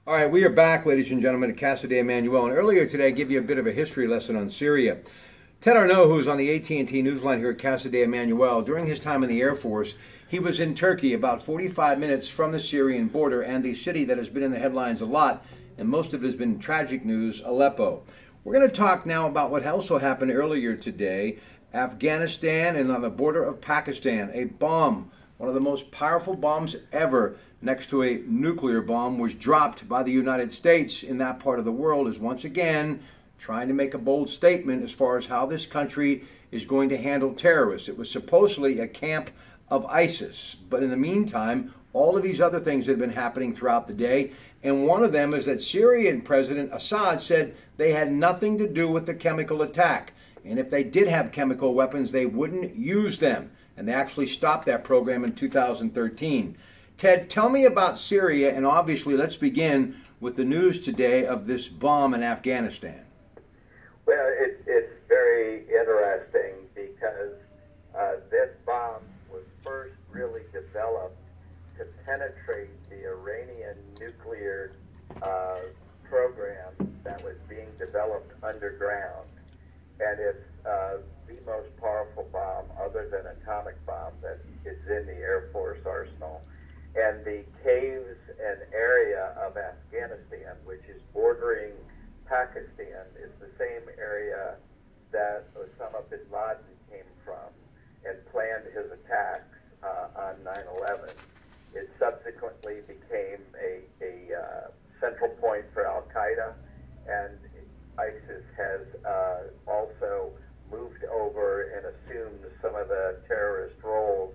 All right, we are back, ladies and gentlemen, at Casa de Emmanuel. And earlier today, I gave you a bit of a history lesson on Syria. Ted Arnaud, who was on the AT&T Newsline here at Casa de Emmanuel, during his time in the Air Force, he was in Turkey, about 45 minutes from the Syrian border, and the city that has been in the headlines a lot, and most of it has been tragic news, Aleppo. We're going to talk now about what also happened earlier today, Afghanistan and on the border of Pakistan. A bomb, one of the most powerful bombs ever, next to a nuclear bomb, was dropped by the United States in that part of the world, is once again trying to make a bold statement as far as how this country is going to handle terrorists. It was supposedly a camp of ISIS, but in the meantime, all of these other things have been happening throughout the day, and one of them is that Syrian President Assad said they had nothing to do with the chemical attack, and if they did have chemical weapons, they wouldn't use them, and they actually stopped that program in 2013. Ted, tell me about Syria, and obviously let's begin with the news today of this bomb in Afghanistan. Well, it's very interesting because this bomb was first really developed to penetrate the Iranian nuclear program that was being developed underground. And it's the most powerful bomb, other than atomic bomb, that is in the Air Force arsenal. And the caves and area of Afghanistan, which is bordering Pakistan, is the same area that Osama bin Laden came from and planned his attacks on 9/11. It subsequently became a central point for Al-Qaeda, and ISIS has also moved over and assumed some of the terrorist roles,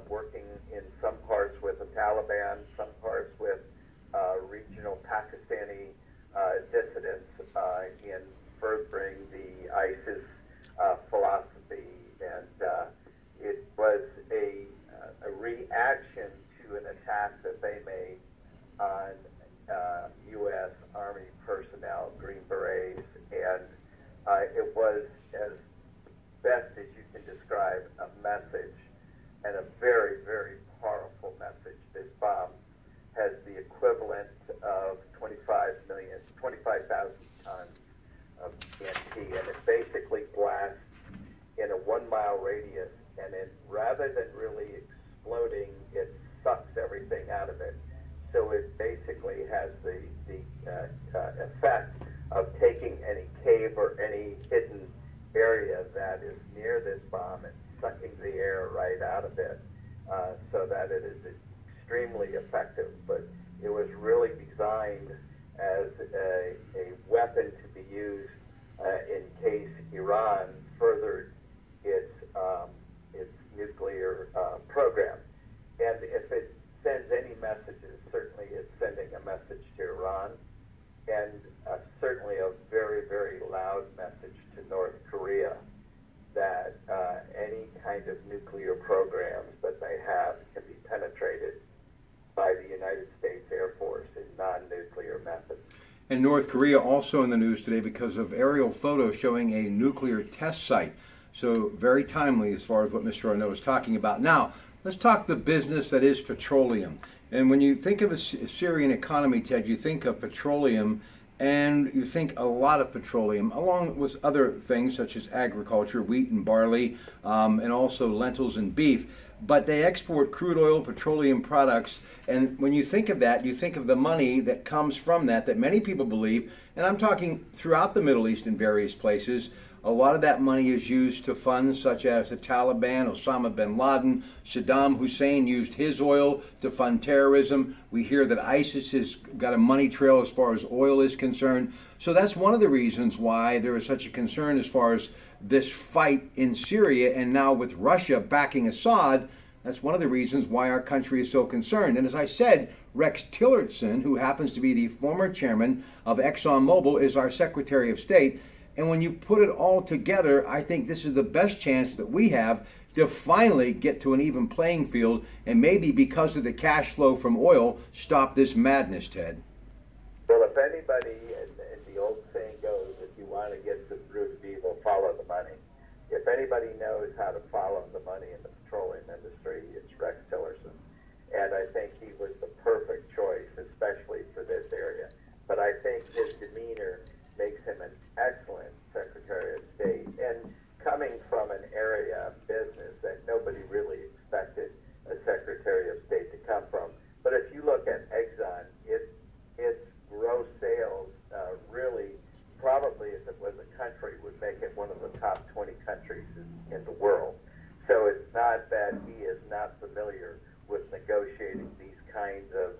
working in some parts with the Taliban, some parts with regional Pakistani dissidents in furthering the ISIS philosophy. And it was a reaction to an attack that they made on U.S. Army personnel, Green Berets, and it was, as best as you can describe, a message, and a very, very powerful message. This bomb has the equivalent of 25,000 tons of TNT, and it basically blasts in a 1 mile radius, and it, rather than really exploding, it sucks everything out of it. So it basically has the effect of taking any cave or any hidden area that is near this bomb and sucking the air right out of it, so that it is extremely effective. But it was really designed as a weapon to be used in case Iran furthered its nuclear program. And if it sends any messages, certainly it's sending a message to Iran, and certainly a very, very loud message to North Korea that any kind of nuclear programs that they have can be penetrated by the United States Air Force in non-nuclear methods. And North Korea also in the news today because of aerial photos showing a nuclear test site. So very timely as far as what Mr. Arnaud is talking about. Now, let's talk the business that is petroleum. And when you think of a Syrian economy, Ted, you think of petroleum, and you think a lot of petroleum, along with other things such as agriculture, wheat and barley, and also lentils and beef. But they export crude oil, petroleum products, and when you think of that, you think of the money that comes from that many people believe, and I'm talking throughout the Middle East in various places, a lot of that money is used to fund such as the Taliban, Osama bin Laden, Saddam Hussein used his oil to fund terrorism. We hear that ISIS has got a money trail as far as oil is concerned. So that's one of the reasons why there is such a concern as far as this fight in Syria, and now with Russia backing Assad, that's one of the reasons why our country is so concerned. And as I said, Rex Tillerson, who happens to be the former chairman of ExxonMobil, is our Secretary of State. And when you put it all together, I think this is the best chance that we have to finally get to an even playing field, and maybe because of the cash flow from oil, stop this madness, Ted. Well, if anybody, and the old saying goes, if you want to get to the root of evil, follow the money. If anybody knows how to follow the money in the petroleum industry, it's Rex Tillerson. And I think he was the perfect choice, especially for this think his demeanor makes him an excellent Secretary of State. And coming from an area of business that nobody really expected a Secretary of State to come from. But if you look at Exxon, its gross sales really, probably if it was a country, would make it one of the top 20 countries in the world. So it's not that he is not familiar with negotiating these kinds of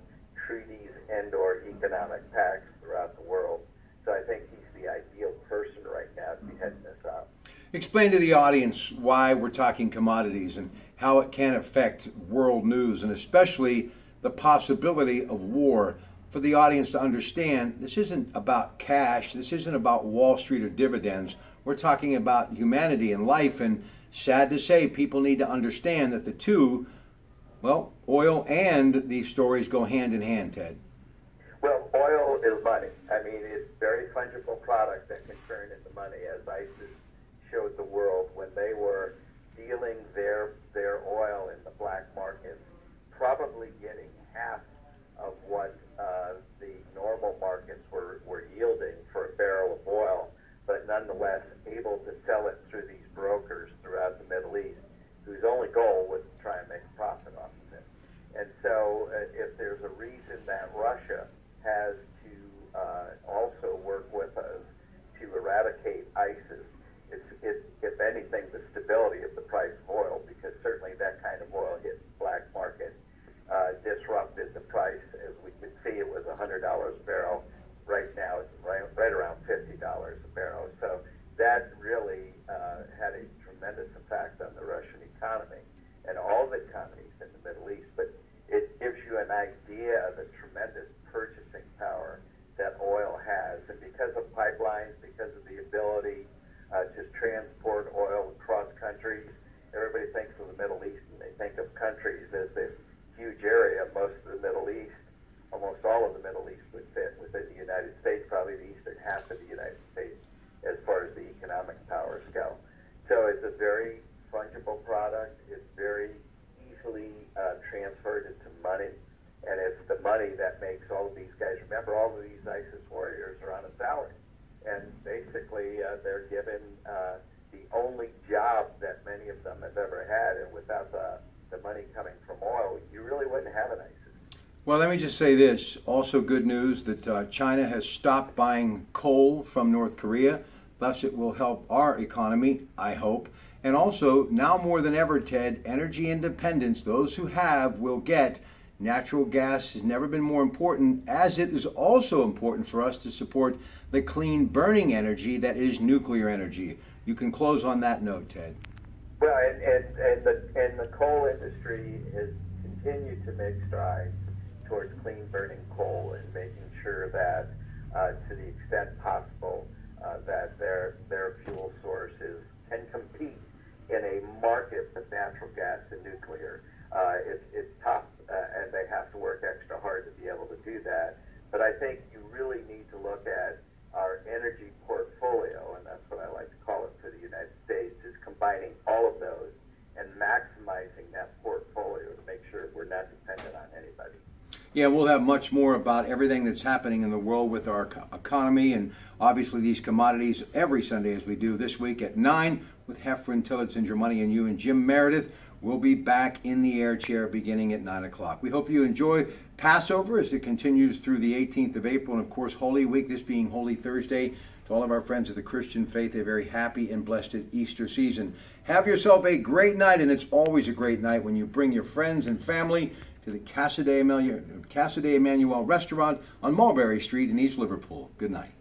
treaties and or economic pacts throughout the world. So I think he's the ideal person right now to be heading this up. Explain to the audience why we're talking commodities and how it can affect world news, and especially the possibility of war. For the audience to understand, this isn't about cash, this isn't about Wall Street or dividends. We're talking about humanity and life, and sad to say, people need to understand that the two, well, oil and these stories go hand in hand, Ted. Well, oil is money. I mean, it's a very fungible product that can turn into money, as ISIS showed the world when they were dealing their oil in the black markets, probably getting half of what the normal markets were yielding for a barrel of oil, but nonetheless able to sell it through these brokers throughout the Middle East, whose only goal was to try and make a profit off of it. And so if there's a reason that Russia has to also work with us to eradicate ISIS, it's if anything, the stability of the price of oil, because certainly that kind of oil hit the black market, disrupted the price. As we could see, it was $100 a barrel. Right now, it's right around $50 a barrel. So that really had a tremendous effect on the Russian economy and all the economies in the Middle East. But it gives you an idea of the tremendous purchasing power that oil has. And because of pipelines, because of the ability to transport oil across countries, everybody thinks of the Middle East and they think of countries as this huge area. Most of the Middle East, almost all of the Middle East would fit within the United States, probably the eastern half of the United States as far as the economic powers go. So it's a very fungible product. It's very easily transferred into money, and it's the money that makes all of these guys, remember, all of these ISIS warriors are on a salary, and basically they're given the only job that many of them have ever had, and without the money coming from oil, you really wouldn't have an ISIS. Well, let me just say this. Also good news that China has stopped buying coal from North Korea. Thus, it will help our economy, I hope. And also, now more than ever, Ted, energy independence, those who have will get. Natural gas has never been more important, as it is also important for us to support the clean burning energy that is nuclear energy. You can close on that note, Ted. Well, and the coal industry has continued to make strides towards clean burning coal and making sure that, to the extent possible, that their fuel sources can compete in a market with natural gas and nuclear. It's tough, and they have to work extra hard to be able to do that. But I think you really need to look at our energy portfolio, and that's what I like to call it for the United States, is combining all of those and maximizing that portfolio to make sure we're not dependent on anybody. Yeah, we'll have much more about everything that's happening in the world with our economy and obviously these commodities every Sunday, as we do this week at 9 with Heffron Tillotson, Your Money and You, and Jim Meredith. We'll be back in the air chair beginning at 9 o'clock. We hope you enjoy Passover as it continues through the 18th of April, and of course Holy Week, this being Holy Thursday. To all of our friends of the Christian faith, a very happy and blessed Easter season. Have yourself a great night, and it's always a great night when you bring your friends and family to the Casa de Emmanuel restaurant on Mulberry Street in East Liverpool. Good night.